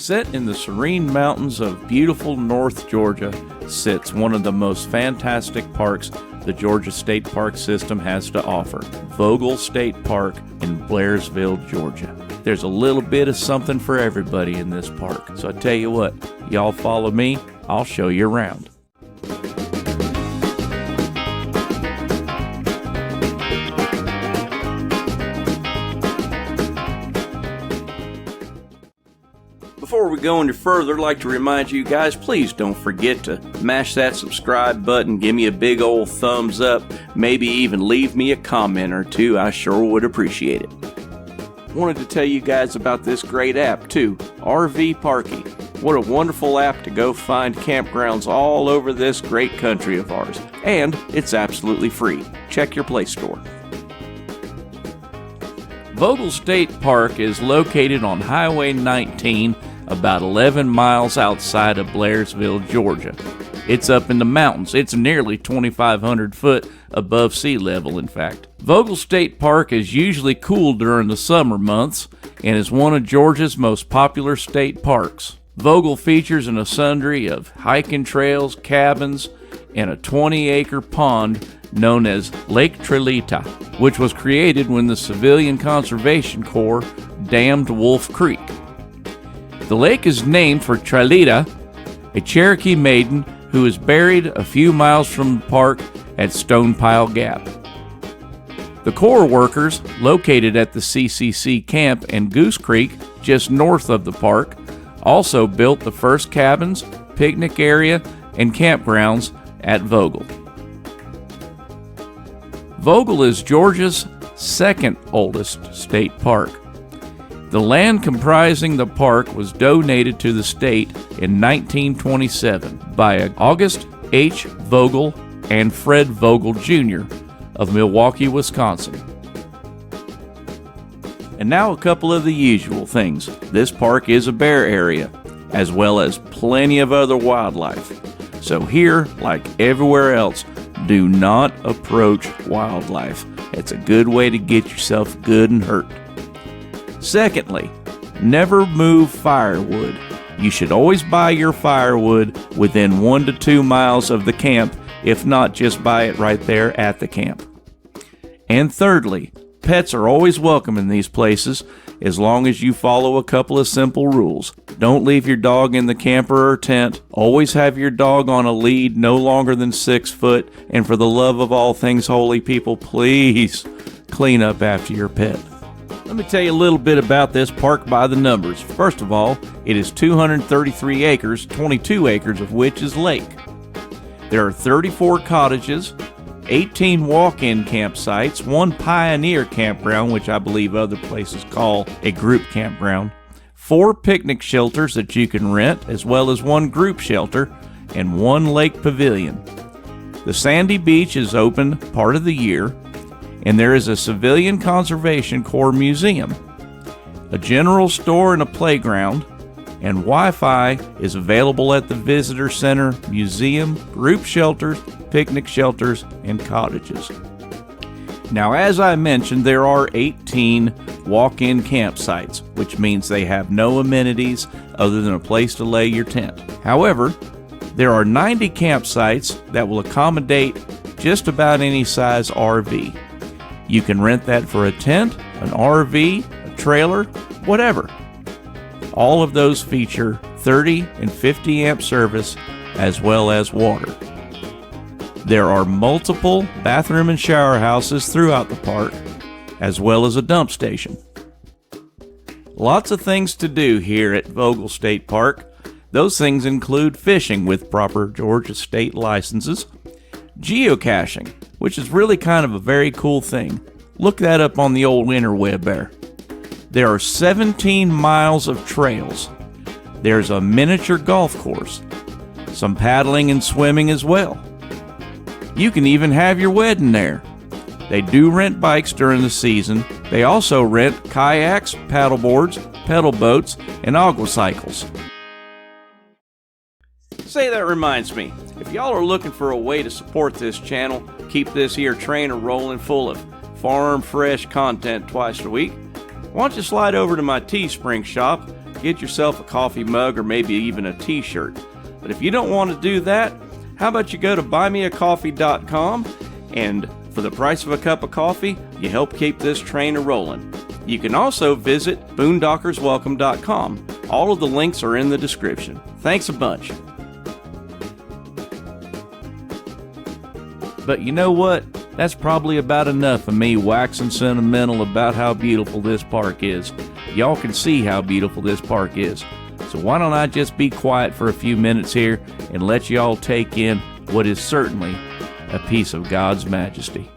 Set in the serene mountains of beautiful North Georgia sits one of the most fantastic parks the Georgia State Park system has to offer, Vogel State Park in Blairsville, Georgia. There's a little bit of something for everybody in this park. So I tell you what, y'all follow me, I'll show you around. Before we go any further, I'd like to remind you guys, please don't forget to mash that subscribe button, give me a big old thumbs up, maybe even leave me a comment or two. I sure would appreciate it. Wanted to tell you guys about this great app too, RV Parky. What a wonderful app to go find campgrounds all over this great country of ours. And it's absolutely free. Check your Play Store. Vogel State Park is located on Highway 19, about 11 miles outside of Blairsville, Georgia. It's up in the mountains. It's nearly 2,500 foot above sea level, in fact. Vogel State Park is usually cool during the summer months and is one of Georgia's most popular state parks. Vogel features an sundry of hiking trails, cabins, and a 20-acre pond known as Lake Trilita, which was created when the Civilian Conservation Corps dammed Wolf Creek. The lake is named for Trilita, a Cherokee maiden who is buried a few miles from the park at Stonepile Gap. The Corps workers, located at the CCC camp and Goose Creek, just north of the park, also built the first cabins, picnic area, and campgrounds at Vogel. Vogel is Georgia's second oldest state park. The land comprising the park was donated to the state in 1927 by August H. Vogel and Fred Vogel Jr. of Milwaukee, Wisconsin. And now a couple of the usual things. This park is a bear area, as well as plenty of other wildlife. So here, like everywhere else, do not approach wildlife. It's a good way to get yourself good and hurt. Secondly, never move firewood. You should always buy your firewood within 1 to 2 miles of the camp, if not just buy it right there at the camp. And thirdly, pets are always welcome in these places as long as you follow a couple of simple rules. Don't leave your dog in the camper or tent. Always have your dog on a lead no longer than 6 foot. And for the love of all things holy, people, please clean up after your pet. Let me tell you a little bit about this park by the numbers. First of all, it is 233 acres, 22 acres of which is lake. There are 34 cottages, 18 walk-in campsites, 1 pioneer campground, which I believe other places call a group campground, 4 picnic shelters that you can rent, as well as 1 group shelter, and 1 lake pavilion. The sandy beach is open part of the year, and there is a Civilian Conservation Corps museum, a general store and a playground, and Wi-Fi is available at the visitor center, museum, group shelters, picnic shelters, and cottages. Now, as I mentioned, there are 18 walk-in campsites, which means they have no amenities other than a place to lay your tent. However, there are 90 campsites that will accommodate just about any size RV. You can rent that for a tent, an RV, a trailer, whatever. All of those feature 30 and 50 amp service as well as water. There are multiple bathroom and shower houses throughout the park, as well as a dump station. Lots of things to do here at Vogel State Park. Those things include fishing with proper Georgia state licenses, geocaching, which is really kind of a very cool thing. Look that up on the old interweb there. There are 17 miles of trails. There's a miniature golf course, some paddling and swimming as well. You can even have your wedding there. They do rent bikes during the season. They also rent kayaks, paddleboards, pedal boats, and aquacycles. Say, that reminds me, if y'all are looking for a way to support this channel, keep this here train rolling full of farm fresh content twice a week, why don't you slide over to my Teespring Shop get yourself a coffee mug or maybe even a t-shirt. But if you don't want to do that, how about you go to buymeacoffee.com, and for the price of a cup of coffee, you help keep this train a-rolling. You can also visit boondockerswelcome.com. All of the links are in the description. Thanks a bunch. But you know what? That's probably about enough of me waxing sentimental about how beautiful this park is. Y'all can see how beautiful this park is. So why don't I just be quiet for a few minutes here and let y'all take in what is certainly a piece of God's majesty.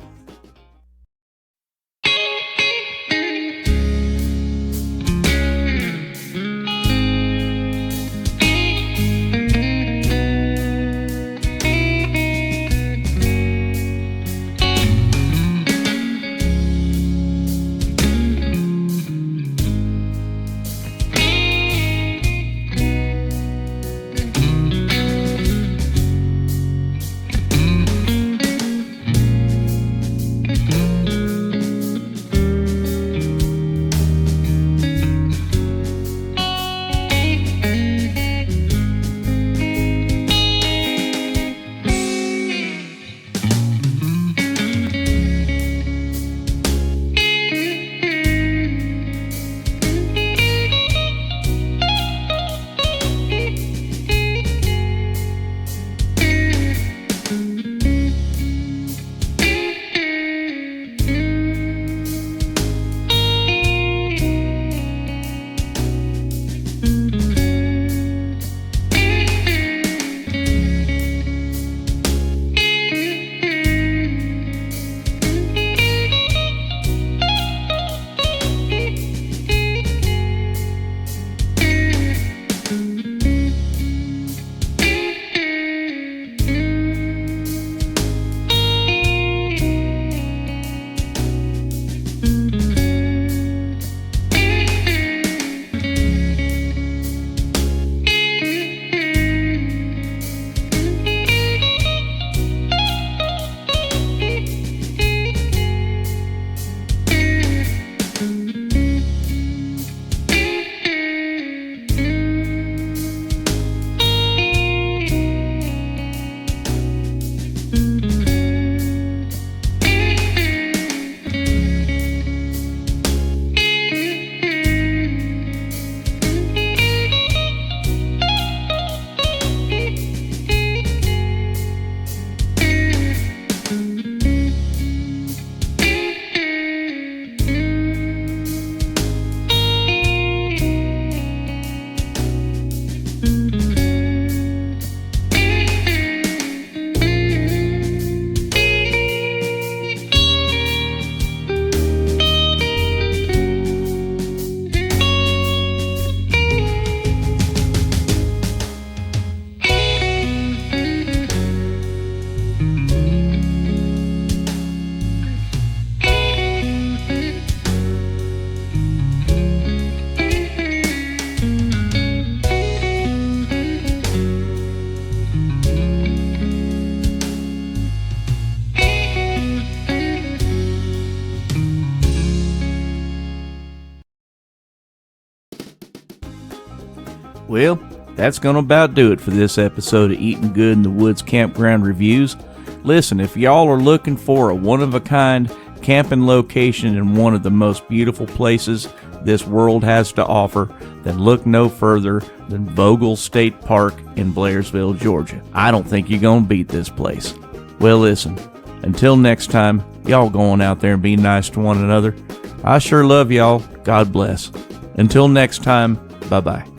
Well, that's going to about do it for this episode of Eatin Good in the Woods Campground Reviews. Listen, if y'all are looking for a one-of-a-kind camping location in one of the most beautiful places this world has to offer, then look no further than Vogel State Park in Blairsville, Georgia. I don't think you're going to beat this place. Well, listen, until next time, y'all go on out there and be nice to one another. I sure love y'all. God bless. Until next time, bye-bye.